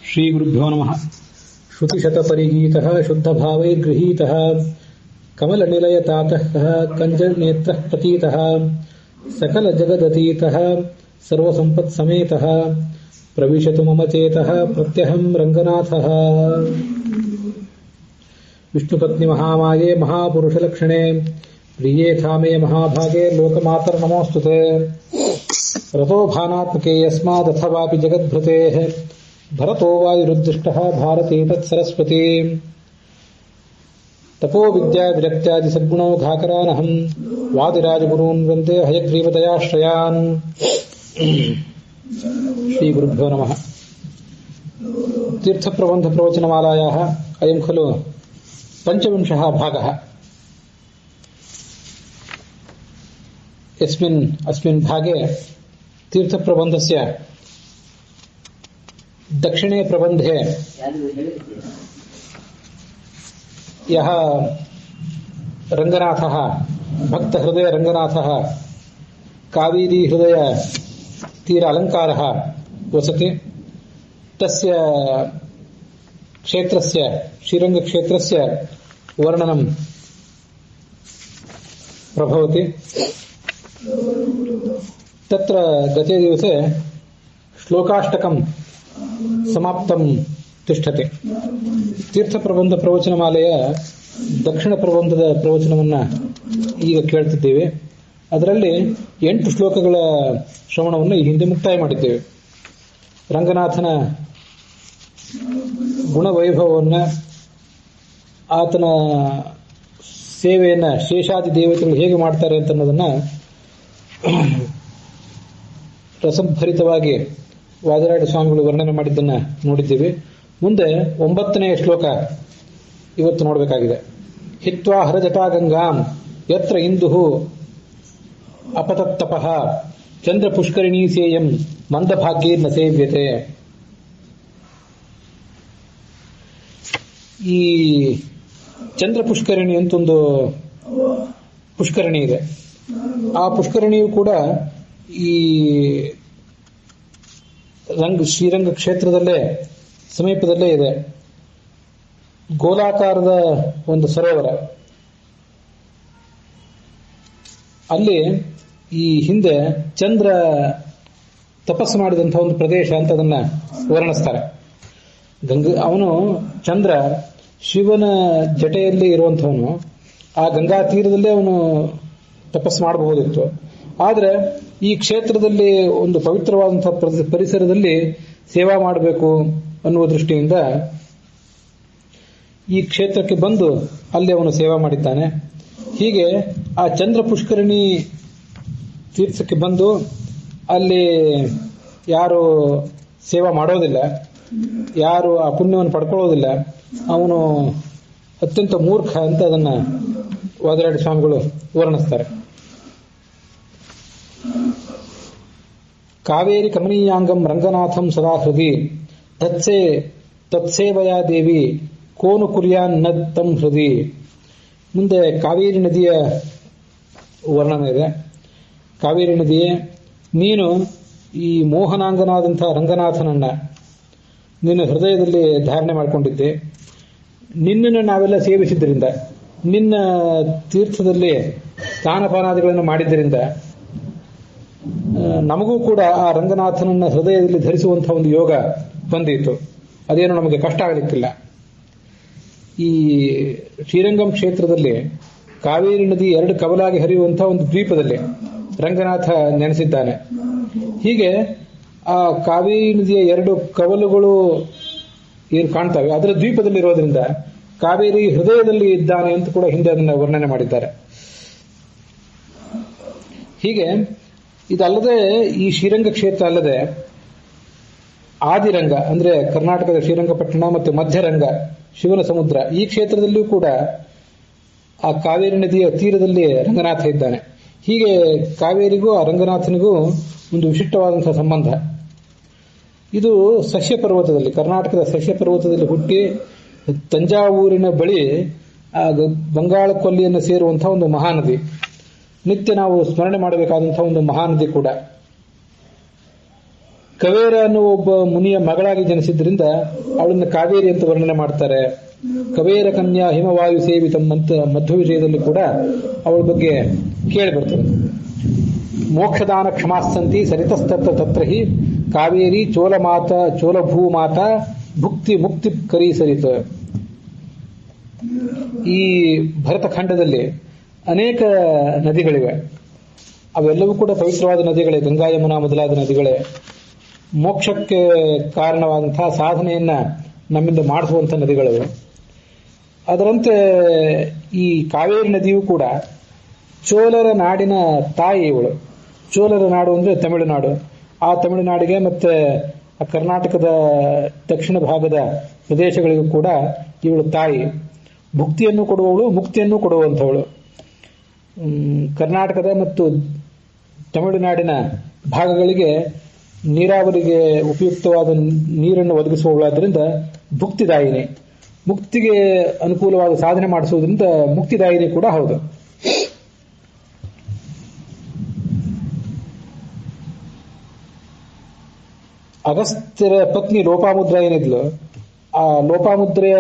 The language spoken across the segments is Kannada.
ಶ್ರೀಗುರುಭ್ಯೋ ನಮಃ. ಶ್ರುತಿಶತಪರಿಗೀತಃ ಶುದ್ಧಭಾವೈರ್ಗೃಹೀತಃ ಕಮಲನಿಲಯತಾತಃ ಕಂಜನೇತ್ರಃ ಪ್ರತೀತಃ ಸಕಲಜಗದತೀತಃ ಸರ್ವಸಂಪತ್ಸಮೇತಃ ಪ್ರವಿಶತು ಮಮ ಚೇತಃ ಪ್ರತ್ಯಹಂ ರಂಗನಾಥಃ. ವಿಷ್ಣುಪತ್ನಿ ಮಹಾಮಾಯೆ ಮಹಾಪುರುಷಲಕ್ಷಣೆ ಪ್ರಿಯೇ ಕಾಮೇ ಮಹಾಭಾಗೆ ಲೋಕಮಾತರ್ ನಮೋಸ್ತುತೆ. ರಥೋ ಭಾನಾತ್ಮಕೆ ಯಸ್ಮಾದಥವಾಪಿ ಜಗದ್ಭೃತೇಃ ಭರತೋ ವಾಯುರುದ್ದಿಷ್ಟಃ ಭಾರತೀ ತತ್ಸರಸ್ವತಿ. ತಪೋ ವಿದ್ಯಾ ವಿರಕ್ತ್ಯಾದಿ ಸದ್ಗುಣೋ ಘಾಕರಾನಹಂ ವಾದಿರಾಜಗುರೂನ್ ವಂದೇ ಹಯಗ್ರೀವದಯಾಶ್ರಯಾನ್. ಶ್ರೀ ಗುರುಭ್ಯೋ ನಮಃ. ತೀರ್ಥಪ್ರಬಂಧ ಪ್ರವಚನಮಾಲಾಯಾಃ ಅಯಂ ಖಲು ಪಂಚವಿಂಶಃ ಭಾಗಃ. अस्मिन् भागे तीर्थप्रबन्धस्य दक्षिणे प्रबन्धे यः रङ्गनाथः भक्तहृदय रङ्गनाथः कावेरी हृदय तीर अलङ्कारः वसति, तस्य क्षेत्रस्य श्रीरङ्गक्षेत्रस्य वर्णनं प्रभवति. तत्र गते दिवसे श्लोकाष्टकं समाप्तं तिष्ठति. ತೀರ್ಥಪ್ರಬಂಧ ಪ್ರವಚನಮಾಲೆಯ ದಕ್ಷಿಣ ಪ್ರಬಂಧದ ಪ್ರವಚನವನ್ನು ಈಗ ಕೇಳ್ತಿದ್ದೇವೆ. ಅದರಲ್ಲಿ 8 ಶ್ಲೋಕಗಳ ಶ್ರವಣವನ್ನು ಈ ಹಿಂದೆ ಮುಕ್ತಾಯ ಮಾಡಿದ್ದೇವೆ. ರಂಗನಾಥನ ಗುಣವೈಭವವನ್ನು, ಆತನ ಸೇವೆಯನ್ನು ಶೇಷಾದಿ ದೇವತೆಗಳು ಹೇಗೆ ಮಾಡ್ತಾರೆ ಅಂತ ಅನ್ನೋದನ್ನು ರಸಭರಿತವಾಗಿ ವಾದಿರಾಜ ಸ್ವಾಮಿಗಳು ವರ್ಣನೆ ಮಾಡಿದ್ದನ್ನು ನೋಡಿದ್ದೀವಿ. ಮುಂದೆ 9ನೇ ಶ್ಲೋಕ ಇವತ್ತು ನೋಡಬೇಕಾಗಿದೆ. ಹಿತ್ವಾ ಹರಜಟಾ ಗಂಗಾಂ ಯತ್ರ ಇಂದುಃ ಅಪತತ್ತಪಃ ಚಂದ್ರ ಪುಷ್ಕರಿಣೀ ಸೇಯಂ ಮಂದಭಾಗ್ಯೇನ ಸೇವ್ಯತೆ. ಈ ಚಂದ್ರ ಪುಷ್ಕರಿಣಿ ಅಂತೊಂದು ಪುಷ್ಕರಣಿ ಇದೆ. ಆ ಪುಷ್ಕರಣಿಯು ಕೂಡ ಈ ಶ್ರೀರಂಗ ಕ್ಷೇತ್ರದಲ್ಲೇ ಸಮೀಪದಲ್ಲೇ ಇದೆ. ಗೋಲಾಕಾರದ ಒಂದು ಸರೋವರ. ಅಲ್ಲಿ ಈ ಹಿಂದೆ ಚಂದ್ರ ತಪಸ್ಸು ಮಾಡಿದಂತಹ ಒಂದು ಪ್ರದೇಶ ಅಂತ ಅದನ್ನ ವರ್ಣಿಸ್ತಾರೆ. ಅವನು ಚಂದ್ರ ಶಿವನ ಜಟೆಯಲ್ಲಿ ಇರುವಂತವನು. ಆ ಗಂಗಾ ತೀರದಲ್ಲೇ ಅವನು ತಪಸ್ಸು ಮಾಡಬಹುದಿತ್ತು. ಆದರೆ ಈ ಕ್ಷೇತ್ರದಲ್ಲಿ ಒಂದು ಪವಿತ್ರವಾದಂತಹ ಪರಿಸರದಲ್ಲಿ ಸೇವಾ ಮಾಡಬೇಕು ಅನ್ನುವ ದೃಷ್ಟಿಯಿಂದ ಈ ಕ್ಷೇತ್ರಕ್ಕೆ ಬಂದು ಅಲ್ಲಿ ಅವನು ಸೇವಾ ಮಾಡಿದ್ದಾನೆ. ಹೀಗೆ ಆ ಚಂದ್ರ ಪುಷ್ಕರಣಿ ತೀರ್ಥಕ್ಕೆ ಬಂದು ಅಲ್ಲಿ ಯಾರು ಸೇವಾ ಮಾಡೋದಿಲ್ಲ, ಯಾರು ಆ ಪುಣ್ಯವನ್ನು ಪಡ್ಕೊಳ್ಳೋದಿಲ್ಲ, ಅವನು ಅತ್ಯಂತ ಮೂರ್ಖ ಅಂತ ಅದನ್ನ ವಾದಿರಾಜ ಸ್ವಾಮಿಗಳು ವರ್ಣಿಸ್ತಾರೆ. ಕಾವೇರಿ ಕಮನೀಯಾಂಗಂ ರಂಗನಾಥಂ ಸದಾ ಹೃದಿ ತತ್ಸೇವಯಾ ದೇವಿ ಕೋನು ಕುರ್ಯಾನ್ ನ ತಂ ಹೃದಿ. ಮುಂದೆ ಕಾವೇರಿ ನದಿಯ ವರ್ಣನೆ ಇದೆ. ಕಾವೇರಿ ನದಿಯೇ, ನೀನು ಈ ಮೋಹನಾಂಗನಾದಂತಹ ರಂಗನಾಥನನ್ನ ನಿನ್ನ ಹೃದಯದಲ್ಲಿ ಧಾರಣೆ ಮಾಡಿಕೊಂಡಿದ್ದೆ. ನಿನ್ನನ್ನು ನಾವೆಲ್ಲ ಸೇವಿಸಿದ್ದರಿಂದ, ನಿನ್ನ ತೀರ್ಥದಲ್ಲಿ ಸ್ನಾನಪಾನಾದಿಗಳನ್ನು ಮಾಡಿದ್ದರಿಂದ ನಮಗೂ ಕೂಡ ಆ ರಂಗನಾಥನನ್ನ ಹೃದಯದಲ್ಲಿ ಧರಿಸುವಂತಹ ಒಂದು ಯೋಗ ಬಂದಿತ್ತು. ಅದೇನು ನಮಗೆ ಕಷ್ಟ ಆಗಲಿಕ್ಕಿಲ್ಲ. ಈ ಶ್ರೀರಂಗಂ ಕ್ಷೇತ್ರದಲ್ಲಿ ಕಾವೇರಿ ನದಿ 2 ಕವಲಾಗಿ ಹರಿಯುವಂತಹ ಒಂದು ದ್ವೀಪದಲ್ಲಿ ರಂಗನಾಥ ನೆನೆಸಿದ್ದಾನೆ. ಹೀಗೆ ಆ ಕಾವೇರಿ ನದಿಯ 2 ಕವಲುಗಳು ಏನು ಕಾಣ್ತವೆ ಅದರ ದ್ವೀಪದಲ್ಲಿ ಇರೋದ್ರಿಂದ ಕಾವೇರಿ ಹೃದಯದಲ್ಲಿ ಇದ್ದಾನೆ ಅಂತ ಕೂಡ ಹಿಂದೆ ಅದನ್ನು ವರ್ಣನೆ ಮಾಡಿದ್ದಾರೆ. ಹೀಗೆ ಇದಲ್ಲದೆ ಈ ಶ್ರೀರಂಗ ಕ್ಷೇತ್ರ ಅಲ್ಲದೆ ಆದಿರಂಗ ಅಂದ್ರೆ ಕರ್ನಾಟಕದ ಶ್ರೀರಂಗಪಟ್ಟಣ ಮತ್ತು ಮಧ್ಯರಂಗ ಶಿವನ ಸಮುದ್ರ, ಈ ಕ್ಷೇತ್ರದಲ್ಲಿಯೂ ಕೂಡ ಆ ಕಾವೇರಿ ನದಿಯ ತೀರದಲ್ಲಿ ರಂಗನಾಥ ಇದ್ದಾನೆ. ಹೀಗೆ ಕಾವೇರಿಗೂ ಆ ರಂಗನಾಥನಿಗೂ ಒಂದು ವಿಶಿಷ್ಟವಾದಂತಹ ಸಂಬಂಧ. ಇದು ಸಸ್ಯ ಪರ್ವತದಲ್ಲಿ, ಕರ್ನಾಟಕದ ಸಸ್ಯ ಪರ್ವತದಲ್ಲಿ ಹುಟ್ಟಿ ತಂಜಾವೂರಿನ ಬಳಿ ಬಂಗಾಳ ಕೊಲ್ಲಿಯನ್ನು ಸೇರುವಂತಹ ಒಂದು ಮಹಾನದಿ. ನಿತ್ಯ ನಾವು ಸ್ಮರಣೆ ಮಾಡಬೇಕಾದಂತಹ ಒಂದು ಮಹಾನದಿ ಕೂಡ. ಕವೇರ ಅನ್ನುವ ಒಬ್ಬ ಮುನಿಯ ಮಗಳಾಗಿ ಜನಿಸಿದ್ರಿಂದ ಅವಳನ್ನು ಕಾವೇರಿ ಅಂತ ವರ್ಣನೆ ಮಾಡ್ತಾರೆ. ಕವೇರ ಕನ್ಯಾ ಹಿಮವಾಯು ಸೇವಿತಂ ಅಂತ ಮಧ್ವ ವಿಷಯದಲ್ಲಿ ಕೂಡ ಅವಳ ಬಗ್ಗೆ ಕೇಳಿ ಬರ್ತದೆ. ಮೋಕ್ಷದಾನ ಕ್ಷಮಾಸ್ತಂತಿ ಸರಿತಸ್ತತ್ರ ತತ್ರ ಹಿ ಕಾವೇರಿ ಚೋಲಭೂಮಾತ ಭುಕ್ತಿ ಮುಕ್ತಿ ಕರಿ ಸರಿತ. ಈ ಭರತಖಂಡದಲ್ಲಿ ಅನೇಕ ನದಿಗಳಿವೆ. ಅವೆಲ್ಲವೂ ಕೂಡ ಪವಿತ್ರವಾದ ನದಿಗಳೇ, ಗಂಗಾ ಯಮುನಾ ಮೊದಲಾದ ನದಿಗಳೇ. ಮೋಕ್ಷಕ್ಕೆ ಕಾರಣವಾದಂತಹ ಸಾಧನೆಯನ್ನ ನಮ್ಮಿಂದ ಮಾಡಿಸುವಂತಹ ನದಿಗಳು. ಅದರಂತೆ ಈ ಕಾವೇರಿ ನದಿಯೂ ಕೂಡ ಚೋಳರ ನಾಡಿನ ತಾಯಿ ಇವಳು. ಚೋಳರ ನಾಡು ಅಂದ್ರೆ ತಮಿಳುನಾಡು. ಆ ತಮಿಳುನಾಡಿಗೆ ಮತ್ತೆ ಕರ್ನಾಟಕದ ದಕ್ಷಿಣ ಭಾಗದ ಪ್ರದೇಶಗಳಿಗೂ ಕೂಡ ಇವಳು ತಾಯಿ. ಭುಕ್ತಿಯನ್ನು ಕೊಡುವವಳು, ಮುಕ್ತಿಯನ್ನು ಕೊಡುವಂಥವಳು. ಕರ್ನಾಟಕದ ಮತ್ತು ತಮಿಳುನಾಡಿನ ಭಾಗಗಳಿಗೆ ನೀರಾವರಿಗೆ ಉಪಯುಕ್ತವಾದ ನೀರನ್ನು ಒದಗಿಸುವವಳಾದ್ರಿಂದ ಭುಕ್ತಿದಾಯಿನಿ. ಮುಕ್ತಿಗೆ ಅನುಕೂಲವಾದ ಸಾಧನೆ ಮಾಡಿಸುವುದರಿಂದ ಮುಕ್ತಿದಾಯಿನಿ ಕೂಡ ಹೌದು. ಅಗಸ್ತ್ಯರ ಪತ್ನಿ ಲೋಪಾಮುದ್ರ ಏನಿದ್ಲು, ಆ ಲೋಪಾಮುದ್ರೆಯ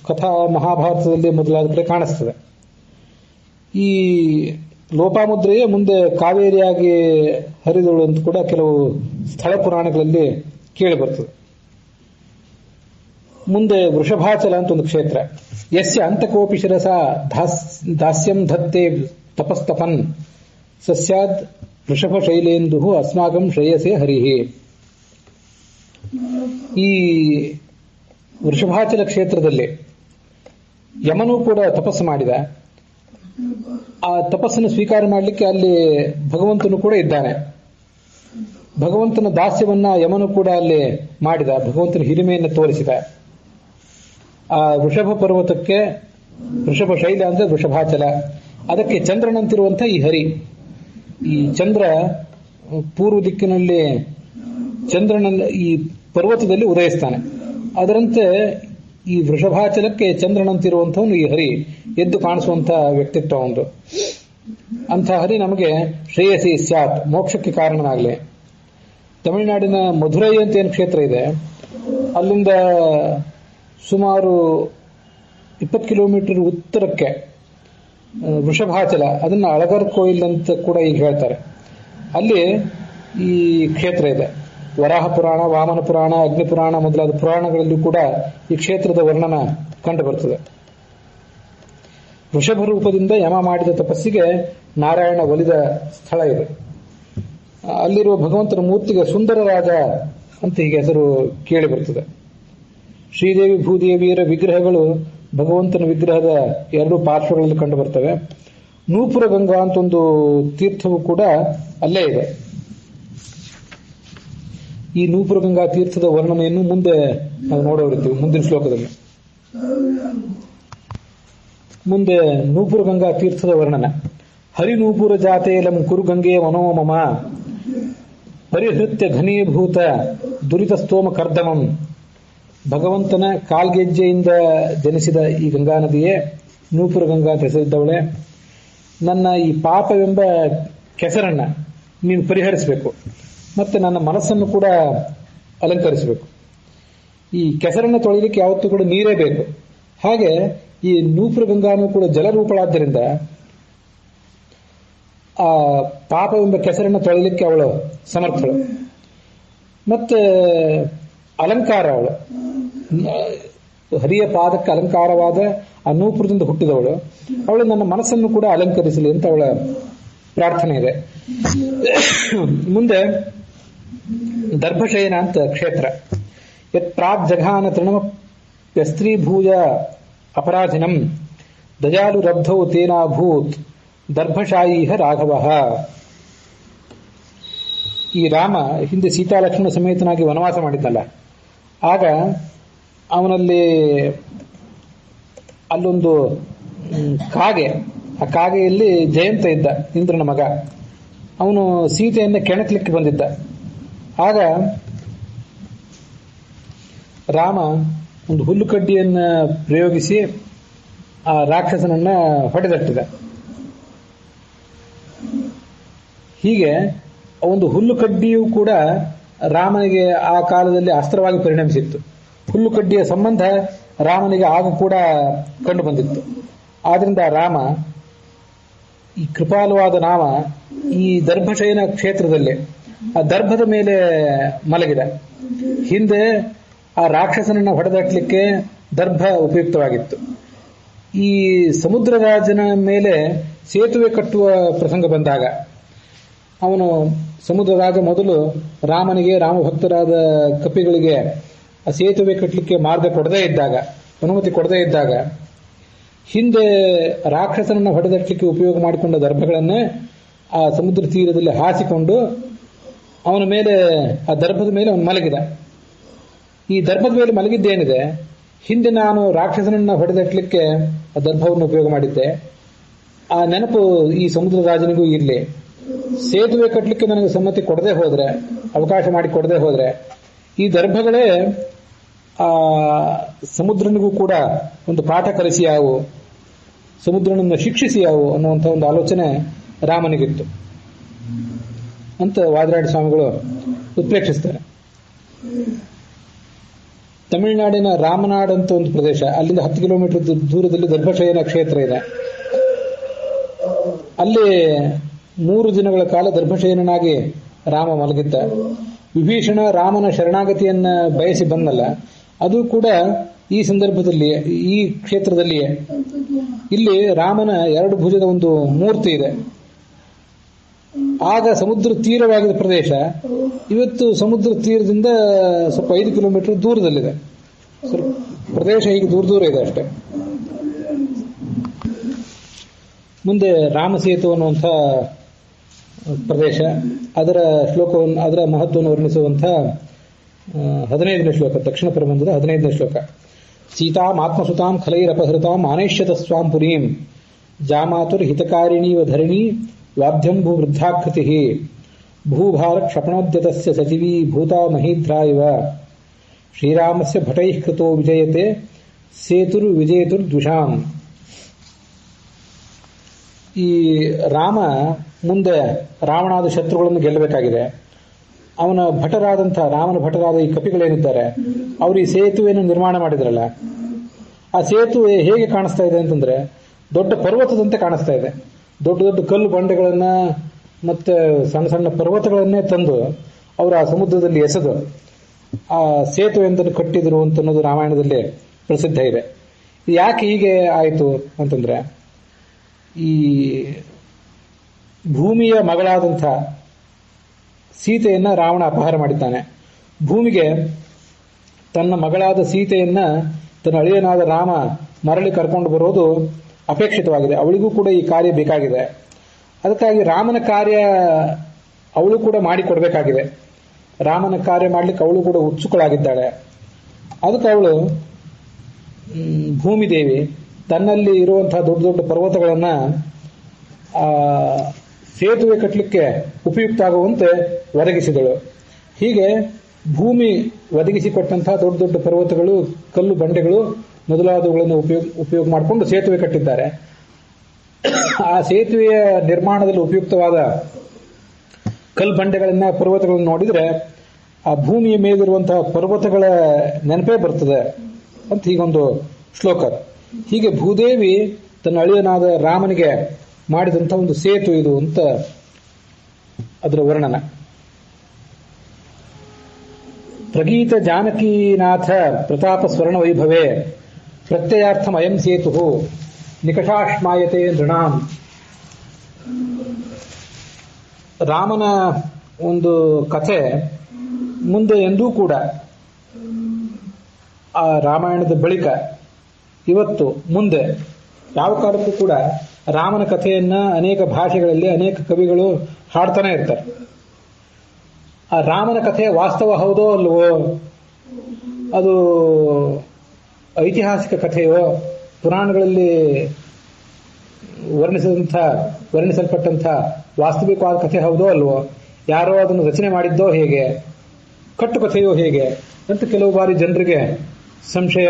ಕಥಾ ಮಹಾಭಾರತದಲ್ಲಿ ಮೊದಲಾದ ಕಡೆ ಕಾಣಿಸ್ತದೆ. ಈ ಲೋಪಾಮುದ್ರೆಯೇ ಮುಂದೆ ಕಾವೇರಿಯಾಗಿ ಹರಿದಳು ಅಂತ ಕೂಡ ಕೆಲವು ಸ್ಥಳ ಪುರಾಣಗಳಲ್ಲಿ ಕೇಳಿ ಬರ್ತದೆ. ಮುಂದೆ ವೃಷಭಾಚಲ ಅಂತ ಒಂದು ಕ್ಷೇತ್ರ. ಯಸ್ಯ ಅಂತಕೋಪಿ ಶಿರಸ ದಾಸ್ಯಂ ಧತ್ತೆ ತಪಸ್ತಪನ್ ಸಸ್ಯಾದ್ ವೃಷಭ ಶೈಲೇಂದು ಅಸ್ಮಾಕಂ ಶ್ರೇಯಸೇ ಹರಿಹಿ. ಈ ವೃಷಭಾಚಲ ಕ್ಷೇತ್ರದಲ್ಲಿ ಯಮನು ಕೂಡ ತಪಸ್ಸು ಮಾಡಿದ. ಆ ತಪಸ್ಸನ್ನು ಸ್ವೀಕಾರ ಮಾಡಲಿಕ್ಕೆ ಅಲ್ಲಿ ಭಗವಂತನು ಕೂಡ ಇದ್ದಾನೆ. ಭಗವಂತನ ದಾಸ್ಯವನ್ನ ಯಮನು ಕೂಡ ಅಲ್ಲಿ ಮಾಡಿದ. ಭಗವಂತನ ಹಿರಿಮೆಯನ್ನು ತೋರಿಸಿದ. ಆ ವೃಷಭ ಪರ್ವತಕ್ಕೆ ವೃಷಭ ಶೈಲ ಅಂದ್ರೆ ವೃಷಭಾಚಲ, ಅದಕ್ಕೆ ಚಂದ್ರನಂತಿರುವಂತ ಈ ಹರಿ. ಈ ಚಂದ್ರ ಪೂರ್ವ ದಿಕ್ಕಿನಲ್ಲಿ ಚಂದ್ರನ ಈ ಪರ್ವತದಲ್ಲಿ ಉದಯಿಸ್ತಾನೆ. ಅದರಂತೆ ಈ ವೃಷಭಾಚಲಕ್ಕೆ ಚಂದ್ರನಂತಿರುವಂತವನು ಈ ಹರಿ, ಎದ್ದು ಕಾಣಿಸುವಂತಹ ವ್ಯಕ್ತಿತ್ವ ಒಂದು. ಅಂಥ ಹರಿ ನಮಗೆ ಶ್ರೇಯಸಿ ಸ್ಯಾತ್, ಮೋಕ್ಷಕ್ಕೆ ಕಾರಣನಾಗಲಿ. ತಮಿಳುನಾಡಿನ ಮಧುರೈ ಅಂತ ಏನು ಕ್ಷೇತ್ರ ಇದೆ, ಅಲ್ಲಿಂದ ಸುಮಾರು 20 ಕಿಲೋಮೀಟರ್ ಉತ್ತರಕ್ಕೆ ವೃಷಭಾಚಲ, ಅದನ್ನ ಅಳಗರ್ ಕೋಯಿಲ್ ಅಂತ ಕೂಡ ಈಗ ಹೇಳ್ತಾರೆ. ಅಲ್ಲಿ ಈ ಕ್ಷೇತ್ರ ಇದೆ. ವರಾಹ ಪುರಾಣ, ವಾಮನ ಪುರಾಣ, ಅಗ್ನಿ ಪುರಾಣ ಮೊದಲಾದ ಪುರಾಣಗಳಲ್ಲೂ ಕೂಡ ಈ ಕ್ಷೇತ್ರದ ವರ್ಣನ ಕಂಡು ಬರ್ತದೆ. ವೃಷಭ ರೂಪದಿಂದ ಯಮ ಮಾಡಿದ ತಪಸ್ಸಿಗೆ ನಾರಾಯಣ ಒಲಿದ ಸ್ಥಳ ಇದೆ. ಅಲ್ಲಿರುವ ಭಗವಂತನ ಮೂರ್ತಿಗೆ ಸುಂದರ ರಾಜ ಅಂತ ಹೀಗೆ ಹೆಸರು ಕೇಳಿ ಬರ್ತದೆ. ಶ್ರೀದೇವಿ ಭೂದೇವಿಯರ ವಿಗ್ರಹಗಳು ಭಗವಂತನ ವಿಗ್ರಹದ ಎರಡು ಪಾರ್ಶ್ವಗಳಲ್ಲಿ ಕಂಡು ಬರ್ತವೆ. ನೂಪುರ ಗಂಗಾ ಅಂತ ಒಂದು ತೀರ್ಥವು ಕೂಡ ಅಲ್ಲೇ ಇದೆ. ಈ ನೂಪುರ ಗಂಗಾ ತೀರ್ಥದ ವರ್ಣನೆಯನ್ನು ಮುಂದೆ ನಾವು ನೋಡೋರಿರ್ತೀವಿ ಮುಂದಿನ ಶ್ಲೋಕದಲ್ಲಿ. ಮುಂದೆ ನೂಪುರ ಗಂಗಾ ತೀರ್ಥದ ವರ್ಣನ. ಹರಿನೂಪುರ ಜಾತೇಲಂ ಕುರು ಗಂಗೆ ಮನೋಮಮ ಪರಿಹೃತ್ಯ ಘನೀಭೂತ ದುರಿತ ಸ್ತೋಮ ಕರ್ದಮಂ. ಭಗವಂತನ ಕಾಲ್ಗೆಜ್ಜೆಯಿಂದ ಜನಿಸಿದ ಈ ಗಂಗಾ ನದಿಯೇ ನೂಪುರ ಗಂಗಾ ಅಂತ ಹೆಸರಿದ್ದವಳೆ. ನನ್ನ ಈ ಪಾಪವೆಂಬ ಕೆಸರನ್ನ ನೀನು ಪರಿಹರಿಸಬೇಕು, ಮತ್ತೆ ನನ್ನ ಮನಸ್ಸನ್ನು ಕೂಡ ಅಲಂಕರಿಸಬೇಕು. ಈ ಕೆಸರನ್ನು ತೊಳೆಯಲಿಕ್ಕೆ ಯಾವತ್ತೂ ಕೂಡ ನೀರೇ ಬೇಕು. ಹಾಗೆ ಈ ನೂಪುರ ಗಂಗಾನು ಕೂಡ ಜಲರೂಪಳಾದ್ದರಿಂದ ಆ ಪಾಪವೆಂಬ ಕೆಸರನ್ನು ತೊಳೆಯಲಿಕ್ಕೆ ಅವಳು ಸಮರ್ಥಳು. ಮತ್ತೆ ಅಲಂಕಾರ, ಅವಳು ಹರಿಯ ಪಾದಕ್ಕೆ ಅಲಂಕಾರವಾದ ಆ ನೂಪುರದಿಂದ ಹುಟ್ಟಿದವಳು. ಅವಳು ನನ್ನ ಮನಸ್ಸನ್ನು ಕೂಡ ಅಲಂಕರಿಸಲಿ ಅಂತ ಅವಳ ಪ್ರಾರ್ಥನೆ ಇದೆ. ಮುಂದೆ ದರ್ಭಶಯನ ಅಂತ ಕ್ಷೇತ್ರ. ಯತ್ ಪ್ರಾಗ್ ಜಘಾನ ತೃಣಮ ಪ್ಯಸ್ತ್ರೀಭೂಯ ಅಪರಾಧಿನಂ ದಯಾಲು ರಬ್ಧೌ ತೇನಾಭೂತ್ ದರ್ಭಶಾಯೀಹ ರಾಘವ. ಈ ರಾಮ ಹಿಂದೆ ಸೀತಾಲಕ್ಷ್ಮಣ ಸಮೇತನಾಗಿ ವನವಾಸ ಮಾಡಿದ್ದಲ್ಲ, ಆಗ ಅವನಲ್ಲಿ ಅಲ್ಲೊಂದು ಕಾಗೆ, ಆ ಕಾಗೆಯಲ್ಲಿ ಜಯಂತ ಇದ್ದ, ಇಂದ್ರನ ಮಗ. ಅವನು ಸೀತೆಯನ್ನು ಕೆಣಕ್ಲಿಕ್ಕೆ ಬಂದಿದ್ದ. ಆಗ ರಾಮ ಒಂದು ಹುಲ್ಲುಕಡ್ಡಿಯನ್ನ ಪ್ರಯೋಗಿಸಿ ಆ ರಾಕ್ಷಸನನ್ನ ಹೊಡೆದಟ್ಟಿದ. ಹೀಗೆ ಒಂದು ಹುಲ್ಲುಕಡ್ಡಿಯೂ ಕೂಡ ರಾಮನಿಗೆ ಆ ಕಾಲದಲ್ಲಿ ಅಸ್ತ್ರವಾಗಿ ಪರಿಣಮಿಸಿತ್ತು. ಹುಲ್ಲು ಕಡ್ಡಿಯ ಸಂಬಂಧ ರಾಮನಿಗೆ ಆಗ ಕೂಡ ಕಂಡು ಬಂದಿತ್ತು. ಆದ್ರಿಂದ ರಾಮ ಈ ಕೃಪಾಲುವಾದ ನಾಮ ಈ ದರ್ಭಶಯನ ಕ್ಷೇತ್ರದಲ್ಲಿ ಆ ದರ್ಭದ ಮೇಲೆ ಮಲಗಿದ. ಹಿಂದೆ ಆ ರಾಕ್ಷಸನನ್ನು ಹೊಡೆದಾಟ್ಲಿಕ್ಕೆ ದರ್ಭ ಉಪಯುಕ್ತವಾಗಿತ್ತು. ಈ ಸಮುದ್ರರಾಜನ ಮೇಲೆ ಸೇತುವೆ ಕಟ್ಟುವ ಪ್ರಸಂಗ ಬಂದಾಗ ಅವನು ಸಮುದ್ರರಾಜ ಮೊದಲು ರಾಮನಿಗೆ, ರಾಮಭಕ್ತರಾದ ಕಪಿಗಳಿಗೆ ಆ ಸೇತುವೆ ಕಟ್ಟಲಿಕ್ಕೆ ಮಾರ್ಗ ಕೊಡದೇ ಇದ್ದಾಗ, ಅನುಮತಿ ಕೊಡದೇ ಇದ್ದಾಗ, ಹಿಂದೆ ರಾಕ್ಷಸನನ್ನು ಹೊಡೆದಟ್ಲಿಕ್ಕೆ ಉಪಯೋಗ ಮಾಡಿಕೊಂಡ ದರ್ಭಗಳನ್ನೇ ಆ ಸಮುದ್ರ ತೀರದಲ್ಲಿ ಹಾಸಿಕೊಂಡು ಅವನ ಮೇಲೆ, ಆ ದರ್ಭದ ಮೇಲೆ ಅವನು ಮಲಗಿದ. ಈ ದರ್ಭದ ಮೇಲೆ ಮಲಗಿದ್ದೇನಿದೆ, ಹಿಂದೆ ನಾನು ರಾಕ್ಷಸನನ್ನ ಹೊಡೆದಟ್ಲಿಕ್ಕೆ ಆ ದರ್ಭವನ್ನು ಉಪಯೋಗ ಮಾಡಿದ್ದೆ, ಆ ನೆನಪು ಈ ಸಮುದ್ರ ರಾಜನಿಗೂ ಇರಲಿ. ಸೇತುವೆ ಕಟ್ಟಲಿಕ್ಕೆ ನನಗೆ ಸಮ್ಮತಿ ಕೊಡದೆ ಹೋದ್ರೆ, ಅವಕಾಶ ಮಾಡಿ ಕೊಡದೆ ಹೋದ್ರೆ, ಈ ದರ್ಭಗಳೇ ಆ ಸಮುದ್ರನಿಗೂ ಕೂಡ ಒಂದು ಪಾಠ ಕಲಿಸಿಯಾವು, ಸಮುದ್ರನನ್ನು ಶಿಕ್ಷಿಸಿಯಾವು ಅನ್ನುವಂಥ ಒಂದು ಆಲೋಚನೆ ರಾಮನಿಗಿತ್ತು ಅಂತ ವಾದರಾಡಿ ಸ್ವಾಮಿಗಳು ಉತ್ಪ್ರೇಕ್ಷಿಸ್ತಾರೆ. ತಮಿಳುನಾಡಿನ ರಾಮನಾಡ್ ಅಂತ ಒಂದು ಪ್ರದೇಶ, ಅಲ್ಲಿಂದ 10 ಕಿಲೋಮೀಟರ್ ದೂರದಲ್ಲಿ ದರ್ಭಶಯನ ಕ್ಷೇತ್ರ ಇದೆ. ಅಲ್ಲಿ 3 ದಿನಗಳ ಕಾಲ ದರ್ಭಶಯನಾಗಿ ರಾಮ ಮಲಗಿದ್ದ. ವಿಭೀಷಣ ರಾಮನ ಶರಣಾಗತಿಯನ್ನ ಬಯಸಿ ಬಂದಲ್ಲ, ಅದು ಕೂಡ ಈ ಸಂದರ್ಭದಲ್ಲಿ, ಈ ಕ್ಷೇತ್ರದಲ್ಲಿಯೇ. ಇಲ್ಲಿ ರಾಮನ 2 ಭುಜದ ಒಂದು ಮೂರ್ತಿ ಇದೆ. ಆಗ ಸಮುದ್ರ ತೀರವಾಗಿದ್ದ ಪ್ರದೇಶ ಇವತ್ತು ಸಮುದ್ರ ತೀರದಿಂದ ಸ್ವಲ್ಪ 5 ಕಿಲೋಮೀಟರ್ ದೂರದಲ್ಲಿದೆ. ಸ್ವಲ್ಪ ಪ್ರದೇಶ ಹೀಗೆ ದೂರ ಇದೆ ಅಷ್ಟೇ. ಮುಂದೆ ರಾಮಸೇತು ಅನ್ನುವಂಥ ಪ್ರದೇಶ, ಅದರ ಶ್ಲೋಕವನ್ನು, ಅದರ ಮಹತ್ವವನ್ನು ವರ್ಣಿಸುವಂಥ 15ನೇ ಶ್ಲೋಕ, ದಕ್ಷಿಣ ಪ್ರಬಂಧದ 15ನೇ ಶ್ಲೋಕ. ಸೀತಾಮಾತ್ಮಸುತಾಂ ಖಲೈರಪಹೃತಾಂ ಆನೈಷ್ಯತ ಸ್ವಾಂ ಪುರೀಂ ಜಾಮಾತುರ್ ಹಿತಕಾರಿಣೀವ ಧರಣಿ ವಾದ್ಯಂ ಭೂ ವೃದ್ಧಾಕೃತಿ ಭೂಭಾರ ಕ್ಷಪಣೋದ್ಯತಸ್ಯ ಸಚಿವೀ ಭೂತಾ ಮಹೀಧ್ರಾ ಇವ ಶ್ರೀರಾಮಸ್ಯ ಭಟೈಃ ಕೃತೋ ವಿಜಯತೆ ಸೇತುರ್ ವಿಜೇತುರ್ ದ್ವಿಷಾಂ. ಈ ರಾಮ ಮುಂದೆ ರಾವಣಾದ ಶತ್ರುಗಳನ್ನು ಗೆಲ್ಲಬೇಕಾಗಿದೆ. ಅವನ ಭಟರಾದಂಥ, ರಾಮನ ಭಟರಾದ ಈ ಕಪಿಗಳೇನಿದ್ದಾರೆ, ಅವರು ಈ ಸೇತುವೆಯನ್ನು ನಿರ್ಮಾಣ ಮಾಡಿದ್ರಲ್ಲ, ಆ ಸೇತುವೆ ಹೇಗೆ ಕಾಣಿಸ್ತಾ ಇದೆ ಅಂತಂದ್ರೆ ದೊಡ್ಡ ಪರ್ವತದಂತೆ ಕಾಣಿಸ್ತಾ ಇದೆ. ದೊಡ್ಡ ದೊಡ್ಡ ಕಲ್ಲು ಬಂಡೆಗಳನ್ನ ಮತ್ತೆ ಸಣ್ಣ ಸಣ್ಣ ಪರ್ವತಗಳನ್ನೇ ತಂದು ಅವರು ಆ ಸಮುದ್ರದಲ್ಲಿ ಎಸೆದು ಆ ಸೇತುವೆಯನ್ನು ಕಟ್ಟಿದ್ರು ಅಂತ ಅನ್ನೋದು ರಾಮಾಯಣದಲ್ಲಿ ಪ್ರಸಿದ್ಧ ಇದೆ. ಯಾಕೆ ಹೀಗೆ ಆಯಿತು ಅಂತಂದ್ರೆ, ಈ ಭೂಮಿಯ ಮಗಳಾದಂಥ ಸೀತೆಯನ್ನ ರಾವಣ ಅಪಹಾರ ಮಾಡಿದ್ದಾನೆ. ಭೂಮಿಗೆ ತನ್ನ ಮಗಳಾದ ಸೀತೆಯನ್ನ ತನ್ನ ಅಳಿಯನಾದ ರಾಮ ಮರಳಿ ಕರ್ಕೊಂಡು ಬರೋದು ಅಪೇಕ್ಷಿತವಾಗಿದೆ. ಅವಳಿಗೂ ಕೂಡ ಈ ಕಾರ್ಯ ಬೇಕಾಗಿದೆ. ಅದಕ್ಕಾಗಿ ರಾಮನ ಕಾರ್ಯ ಅವಳು ಕೂಡ ಮಾಡಿಕೊಡ್ಬೇಕಾಗಿದೆ. ರಾಮನ ಕಾರ್ಯ ಮಾಡ್ಲಿಕ್ಕೆ ಅವಳು ಕೂಡ ಉತ್ಸುಕಳಾಗಿದ್ದಾಳೆ. ಅದಕ್ಕೆ ಅವಳು ಭೂಮಿದೇವಿ ತನ್ನಲ್ಲಿ ಇರುವಂತಹ ದೊಡ್ಡ ದೊಡ್ಡ ಪರ್ವತಗಳನ್ನ ಸೇತುವೆ ಕಟ್ಟಲಿಕ್ಕೆ ಉಪಯುಕ್ತ ಆಗುವಂತೆ ಒದಗಿಸಿದಳು. ಹೀಗೆ ಭೂಮಿ ಒದಗಿಸಿಕೊಟ್ಟಂತಹ ದೊಡ್ಡ ದೊಡ್ಡ ಪರ್ವತಗಳು, ಕಲ್ಲು ಬಂಡೆಗಳು ಮೊದಲಾದವುಗಳನ್ನು ಉಪಯೋಗ ಮಾಡಿಕೊಂಡು ಸೇತುವೆ ಕಟ್ಟಿದ್ದಾರೆ. ಆ ಸೇತುವೆಯ ನಿರ್ಮಾಣದಲ್ಲಿ ಉಪಯುಕ್ತವಾದ ಕಲ್ಲು ಬಂಡೆಗಳನ್ನ, ಪರ್ವತಗಳನ್ನು ನೋಡಿದ್ರೆ ಆ ಭೂಮಿಯ ಮೇಲಿರುವಂತಹ ಪರ್ವತಗಳ ನೆನಪೇ ಬರ್ತದೆ ಅಂತ ಹೀಗೊಂದು ಶ್ಲೋಕ. ಹೀಗೆ ಭೂದೇವಿ ತನ್ನ ಅಳಿಯನಾದ ರಾಮನಿಗೆ ಮಾಡಿದಂಥ ಒಂದು ಸೇತು ಇದು ಅಂತ ಅದರ ವರ್ಣನ. ಪ್ರಗೀತ ಜಾನಕೀನಾಥ ಪ್ರತಾಪ ಸ್ವರ್ಣ ವೈಭವೇ ಪ್ರತ್ಯಯಾರ್ಥಂ ಅಯಂ ಸೇತು ನಿಕಷಾಶ್ಮಾಯತೆ ನೃಣಾಂ. ರಾಮನ ಒಂದು ಕಥೆ ಮುಂದೆ ಎಂದೂ ಕೂಡ, ಆ ರಾಮಾಯಣದ ಬಳಿಕ ಇವತ್ತು ಮುಂದೆ ಯಾವ ಕಾಲಕ್ಕೂ ಕೂಡ ರಾಮನ ಕಥೆಯನ್ನ ಅನೇಕ ಭಾಷೆಗಳಲ್ಲಿ ಅನೇಕ ಕವಿಗಳು ಹಾಡ್ತಾನೆ ಇರ್ತಾರೆ. ಆ ರಾಮನ ಕಥೆ ವಾಸ್ತವ ಹೌದೋ ಅಲ್ವೋ, ಅದು ಐತಿಹಾಸಿಕ ಕಥೆಯೋ, ಪುರಾಣಗಳಲ್ಲಿ ವರ್ಣಿಸಲ್ಪಟ್ಟಂಥ ವಾಸ್ತವಿಕವಾದ ಕಥೆ ಹೌದೋ ಅಲ್ವೋ, ಯಾರೋ ಅದನ್ನು ರಚನೆ ಮಾಡಿದ್ದೋ ಹೇಗೆ, ಕಟ್ಟು ಕಥೆಯೋ ಹೇಗೆ ಅಂತ ಕೆಲವು ಬಾರಿ ಜನರಿಗೆ ಸಂಶಯ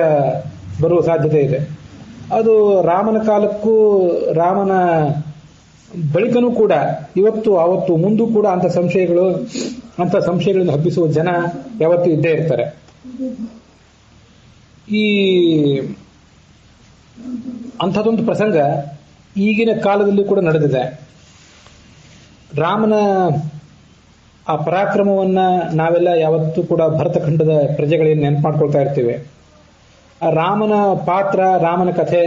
ಬರುವ ಸಾಧ್ಯತೆ ಇದೆ. ಅದು ರಾಮನ ಕಾಲಕ್ಕೂ ರಾಮನ ಬಳಿಕನೂ ಕೂಡ ಇವತ್ತು ಆವತ್ತು ಮುಂದೂ ಕೂಡ ಅಂತ ಸಂಶಯಗಳು ಅಂತ ಸಂಶಯಗಳನ್ನು ಹಬ್ಬಿಸುವ ಜನ ಯಾವತ್ತೂ ಇದ್ದೇ ಇರ್ತಾರೆ. ಈ ಅಂಥದ್ದೊಂದು ಪ್ರಸಂಗ ಈಗಿನ ಕಾಲದಲ್ಲಿ ಕೂಡ ನಡೆದಿದೆ. ರಾಮನ ಆ ಪರಾಕ್ರಮವನ್ನ ನಾವೆಲ್ಲ ಯಾವತ್ತೂ ಕೂಡ ಭರತಖಂಡದ ಪ್ರಜೆಗಳೇನು ನೆನಪು ಮಾಡ್ಕೊಳ್ತಾ ಇರ್ತೀವಿ. ಆ ರಾಮನ ಪಾತ್ರ, ರಾಮನ ಕಥೆ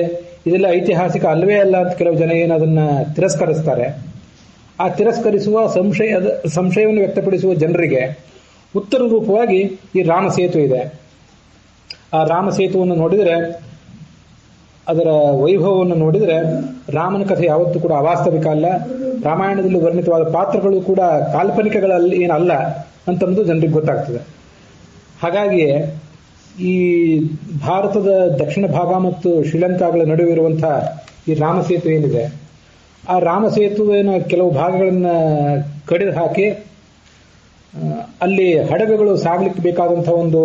ಇದೆಲ್ಲ ಐತಿಹಾಸಿಕ ಅಲ್ಲವೇ ಅಲ್ಲ ಅಂತ ಕೆಲವು ಜನ ಏನು ಅದನ್ನ ತಿರಸ್ಕರಿಸ್ತಾರೆ. ಆ ತಿರಸ್ಕರಿಸುವ ಸಂಶಯವನ್ನು ವ್ಯಕ್ತಪಡಿಸುವ ಜನರಿಗೆ ಉತ್ತರ ರೂಪವಾಗಿ ಈ ರಾಮ ಸೇತು ಇದೆ. ಆ ರಾಮ ಸೇತುವನ್ನು ನೋಡಿದರೆ, ಅದರ ವೈಭವವನ್ನು ನೋಡಿದರೆ ರಾಮನ ಕಥೆ ಯಾವತ್ತೂ ಕೂಡ ಅವಾಸ್ತವಿಕ ಅಲ್ಲ, ರಾಮಾಯಣದಲ್ಲಿ ವರ್ಣಿತವಾದ ಪಾತ್ರಗಳು ಕೂಡ ಕಾಲ್ಪನಿಕಗಳಲ್ಲಿ ಏನಲ್ಲ ಅಂತಂದು ಜನರಿಗೆ ಗೊತ್ತಾಗ್ತದೆ. ಹಾಗಾಗಿಯೇ ಈ ಭಾರತದ ದಕ್ಷಿಣ ಭಾಗ ಮತ್ತು ಶ್ರೀಲಂಕಾಗಳ ನಡುವೆ ಇರುವಂತಹ ಈ ರಾಮ ಸೇತು ಏನಿದೆ, ಆ ರಾಮ ಸೇತುವಿನ ಕೆಲವು ಭಾಗಗಳನ್ನು ಕಡಿದು ಹಾಕಿ ಅಲ್ಲಿ ಹಡಗುಗಳು ಸಾಗಲಿಕ್ಕೆ ಬೇಕಾದಂತಹ ಒಂದು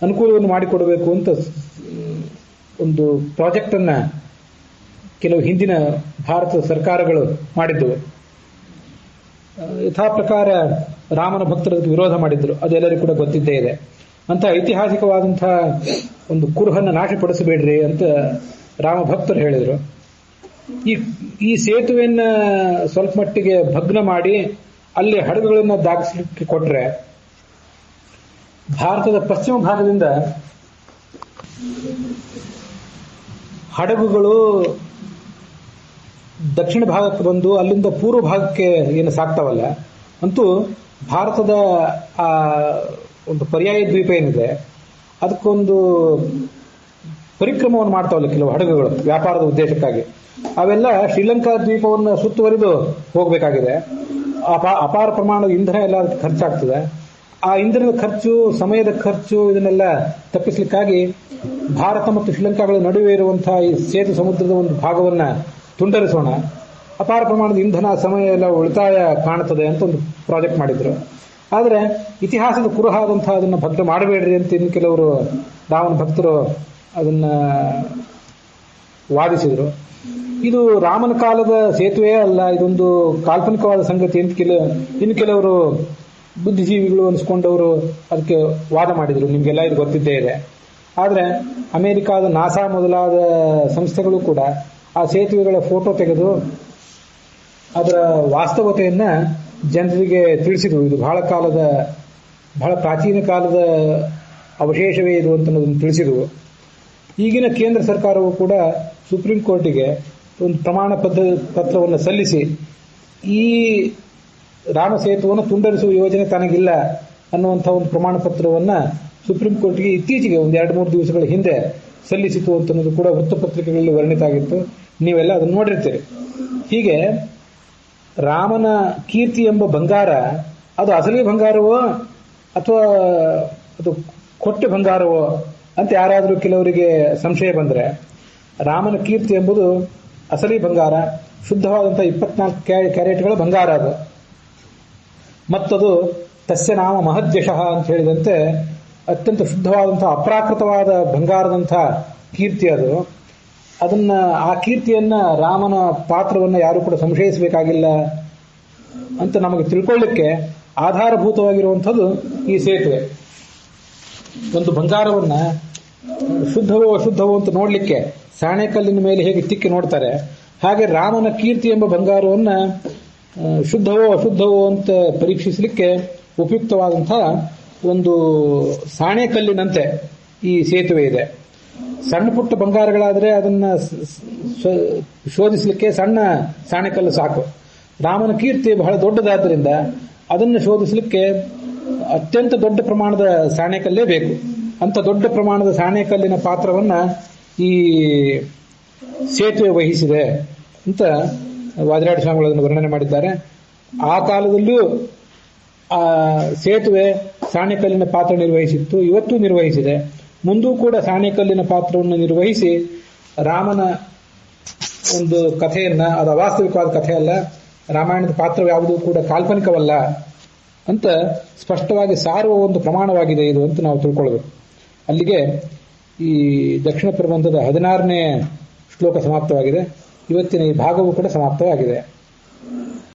ಅನುಕೂಲವನ್ನು ಮಾಡಿಕೊಡಬೇಕು ಅಂತ ಒಂದು ಪ್ರಾಜೆಕ್ಟ್ ಅನ್ನ ಕೆಲವು ಹಿಂದಿನ ಭಾರತ ಸರ್ಕಾರಗಳು ಮಾಡಿದ್ದವು. ಯಥಾ ಪ್ರಕಾರ ರಾಮನ ಭಕ್ತರು ವಿರೋಧ ಮಾಡಿದ್ರು, ಅದೆಲ್ಲರಿಗೂ ಕೂಡ ಗೊತ್ತಿದ್ದೇ ಇದೆ. ಅಂತ ಐತಿಹಾಸಿಕವಾದಂತಹ ಒಂದು ಕುರುಹನ್ನು ನಾಶಪಡಿಸಬೇಡ್ರಿ ಅಂತ ರಾಮ ಭಕ್ತರು ಹೇಳಿದರು. ಈ ಸೇತುವೆಯನ್ನ ಸ್ವಲ್ಪ ಮಟ್ಟಿಗೆ ಭಗ್ನ ಮಾಡಿ ಅಲ್ಲಿ ಹಡಗುಗಳನ್ನು ದಾಖಲಿಸಲಿಕ್ಕೆ ಕೊಟ್ರೆ ಭಾರತದ ಪಶ್ಚಿಮ ಭಾಗದಿಂದ ಹಡಗುಗಳು ದಕ್ಷಿಣ ಭಾಗಕ್ಕೆ ಬಂದು ಅಲ್ಲಿಂದ ಪೂರ್ವ ಭಾಗಕ್ಕೆ ಏನು ಸಾಕ್ತಾವಲ್ಲ, ಅಂತೂ ಭಾರತದ ಆ ಒಂದು ಪರ್ಯಾಯ ದ್ವೀಪ ಏನಿದೆ ಅದಕ್ಕೊಂದು ಪರಿಕ್ರಮವನ್ನು ಮಾಡ್ತಾವಲ್ಲ ಕೆಲವು ಹಡಗುಗಳು ವ್ಯಾಪಾರದ ಉದ್ದೇಶಕ್ಕಾಗಿ. ಅವೆಲ್ಲ ಶ್ರೀಲಂಕಾ ದ್ವೀಪವನ್ನು ಸುತ್ತುವರಿದು ಹೋಗಬೇಕಾಗಿದೆ. ಅಪಾರ ಪ್ರಮಾಣದ ಇಂಧನ ಎಲ್ಲ ಅದಕ್ಕೆ ಖರ್ಚಾಗ್ತದೆ. ಆ ಇಂಧನದ ಖರ್ಚು, ಸಮಯದ ಖರ್ಚು ಇದನ್ನೆಲ್ಲ ತಪ್ಪಿಸಲಿಕ್ಕಾಗಿ ಭಾರತ ಮತ್ತು ಶ್ರೀಲಂಕಾಗಳ ನಡುವೆ ಇರುವಂತಹ ಈ ಸೇತು ಸಮುದ್ರದ ಒಂದು ಭಾಗವನ್ನ ತುಂಡರಿಸೋಣ, ಅಪಾರ ಪ್ರಮಾಣದ ಇಂಧನ, ಸಮಯ ಎಲ್ಲ ಉಳಿತಾಯ ಕಾಣುತ್ತದೆ ಅಂತ ಒಂದು ಪ್ರಾಜೆಕ್ಟ್ ಮಾಡಿದ್ರು. ಆದರೆ ಇತಿಹಾಸದ ಕುರುಹಾದಂತಹ ಅದನ್ನು ಭಕ್ತ ಮಾಡಬೇಡ್ರಿ ಅಂತ ಇನ್ನು ಕೆಲವರು ರಾಮನ ಭಕ್ತರು ಅದನ್ನ ವಾದಿಸಿದ್ರು. ಇದು ರಾಮನ ಕಾಲದ ಸೇತುವೆ ಅಲ್ಲ, ಇದೊಂದು ಕಾಲ್ಪನಿಕವಾದ ಸಂಗತಿ ಅಂತ ಇನ್ನು ಕೆಲವರು ಬುದ್ಧಿಜೀವಿಗಳು ಅನಿಸ್ಕೊಂಡವರು ಅದಕ್ಕೆ ವಾದ ಮಾಡಿದ್ರು. ನಿಮ್ಗೆಲ್ಲ ಇದು ಗೊತ್ತಿದ್ದೇ ಇದೆ. ಆದರೆ ಅಮೆರಿಕಾದ ನಾಸಾ ಮೊದಲಾದ ಸಂಸ್ಥೆಗಳು ಕೂಡ ಆ ಸೇತುವೆಗಳ ಫೋಟೋ ತೆಗೆದು ಅದರ ವಾಸ್ತವತೆಯನ್ನ ಜನರಿಗೆ ತಿಳಿಸಿದ್ರು. ಇದು ಬಹಳ ಪ್ರಾಚೀನ ಕಾಲದ ಅವಶೇಷವೇ ಇದು ಅಂತ ತಿಳಿಸಿದ್ರು. ಈಗಿನ ಕೇಂದ್ರ ಸರ್ಕಾರವು ಕೂಡ ಸುಪ್ರೀಂ ಕೋರ್ಟಿಗೆ ಒಂದು ಪ್ರಮಾಣ ಪತ್ರವನ್ನು ಸಲ್ಲಿಸಿ ಈ ರಾಮ ಸೇತುವನ್ನು ತುಂಡರಿಸುವ ಯೋಜನೆ ತನಗಿಲ್ಲ ಅನ್ನುವಂಥ ಒಂದು ಪ್ರಮಾಣ ಪತ್ರವನ್ನ ಸುಪ್ರೀಂ ಕೋರ್ಟ್ಗೆ ಇತ್ತೀಚೆಗೆ ಒಂದು 2-3 ದಿವಸಗಳ ಹಿಂದೆ ಸಲ್ಲಿಸಿತು ಅಂತನ್ನೋದು ಕೂಡ ವೃತ್ತಪತ್ರಿಕೆಗಳಲ್ಲಿ ವರ್ಣಿತ ಆಗಿತ್ತು. ನೀವೆಲ್ಲ ಅದನ್ನು ನೋಡಿರ್ತೀರಿ. ಹೀಗೆ ರಾಮನ ಕೀರ್ತಿ ಎಂಬ ಬಂಗಾರ ಅದು ಅಸಲಿ ಬಂಗಾರವೋ ಅಥವಾ ಅದು ಕೊಟ್ಟ ಬಂಗಾರವೋ ಅಂತ ಯಾರಾದರೂ ಕೆಲವರಿಗೆ ಸಂಶಯ ಬಂದರೆ, ರಾಮನ ಕೀರ್ತಿ ಎಂಬುದು ಅಸಲಿ ಬಂಗಾರ, ಶುದ್ಧವಾದಂತಹ 24 ಕ್ಯಾರೆಟ್ಗಳ ಬಂಗಾರ ಅದು. ಮತ್ತದು ತಸ್ಯ ನಾಮ ಮಹದ್ಯಶಃ ಅಂತ ಹೇಳಿದಂತೆ ಅತ್ಯಂತ ಶುದ್ಧವಾದಂತಹ ಅಪ್ರಾಕೃತವಾದ ಬಂಗಾರದಂತಹ ಕೀರ್ತಿ ಅದು. ಆ ಕೀರ್ತಿಯನ್ನ, ರಾಮನ ಪಾತ್ರವನ್ನ ಯಾರು ಕೂಡ ಸಂಶಯಿಸಬೇಕಾಗಿಲ್ಲ ಅಂತ ನಮಗೆ ತಿಳ್ಕೊಳ್ಳಿಕ್ಕೆ ಆಧಾರಭೂತವಾಗಿರುವಂಥದ್ದು ಈ ಸೇತುವೆ. ಒಂದು ಬಂಗಾರವನ್ನ ಶುದ್ಧವೋ ಅಶುದ್ಧವೋ ಅಂತ ನೋಡ್ಲಿಕ್ಕೆ ಸಾಣೆಕಲ್ಲಿನ ಮೇಲೆ ಹೇಗೆ ತಿಕ್ಕಿ ನೋಡ್ತಾರೆ, ಹಾಗೆ ರಾಮನ ಕೀರ್ತಿ ಎಂಬ ಬಂಗಾರವನ್ನ ಶುದ್ಧವೋ ಅಶುದ್ಧವೋ ಅಂತ ಪರೀಕ್ಷಿಸಲಿಕ್ಕೆ ಉಪಯುಕ್ತವಾದಂತಹ ಒಂದು ಸಾಣೆಕಲ್ಲಿನಂತೆ ಈ ಸೇತುವೆ ಇದೆ. ಸಣ್ಣ ಪುಟ್ಟ ಬಂಗಾರಗಳಾದರೆ ಅದನ್ನ ಶೋಧಿಸಲಿಕ್ಕೆ ಸಣ್ಣ ಸಾಣೆಕಲ್ಲು ಸಾಕು. ರಾಮನ ಕೀರ್ತಿ ಬಹಳ ದೊಡ್ಡದಾದ್ದರಿಂದ ಅದನ್ನು ಶೋಧಿಸಲಿಕ್ಕೆ ಅತ್ಯಂತ ದೊಡ್ಡ ಪ್ರಮಾಣದ ಸಾಣೆಕಲ್ಲೇ ಬೇಕು. ಅಂತ ದೊಡ್ಡ ಪ್ರಮಾಣದ ಸಾಣೆಕಲ್ಲಿನ ಪಾತ್ರವನ್ನ ಈ ಸೇತುವೆ ವಹಿಸಿದೆ ಅಂತ ವಾದಿರಾಜ ಸ್ವಾಮಿಗಳು ಅದನ್ನು ವರ್ಣನೆ ಮಾಡಿದ್ದಾರೆ. ಆ ಕಾಲದಲ್ಲೂ ಆ ಸೇತುವೆ ಸಾಣೆಕಲ್ಲಿನ ಪಾತ್ರ ನಿರ್ವಹಿಸಿತ್ತು, ಇವತ್ತೂ ನಿರ್ವಹಿಸಿದೆ, ಮುಂದೂ ಕೂಡ ಸಾಣೆಕಲ್ಲಿನ ಪಾತ್ರವನ್ನು ನಿರ್ವಹಿಸಿ ರಾಮನ ಒಂದು ಕಥೆಯನ್ನ, ಅದು ಅವಾಸ್ತವಿಕವಾದ ಕಥೆ ಅಲ್ಲ, ರಾಮಾಯಣದ ಪಾತ್ರ ಯಾವುದೂ ಕೂಡ ಕಾಲ್ಪನಿಕವಲ್ಲ ಅಂತ ಸ್ಪಷ್ಟವಾಗಿ ಸಾರುವ ಒಂದು ಪ್ರಮಾಣವಾಗಿದೆ ಇದು ಅಂತ ನಾವು ತಿಳ್ಕೊಳ್ಬೇಕು. ಅಲ್ಲಿಗೆ ಈ ದಕ್ಷಿಣ ಪ್ರಬಂಧದ 16ನೇ ಶ್ಲೋಕ ಸಮಾಪ್ತವಾಗಿದೆ. ಇವತ್ತಿನ ಈ ಭಾಗವೂ ಕೂಡ ಸಮಾಪ್ತವಾಗಿದೆ.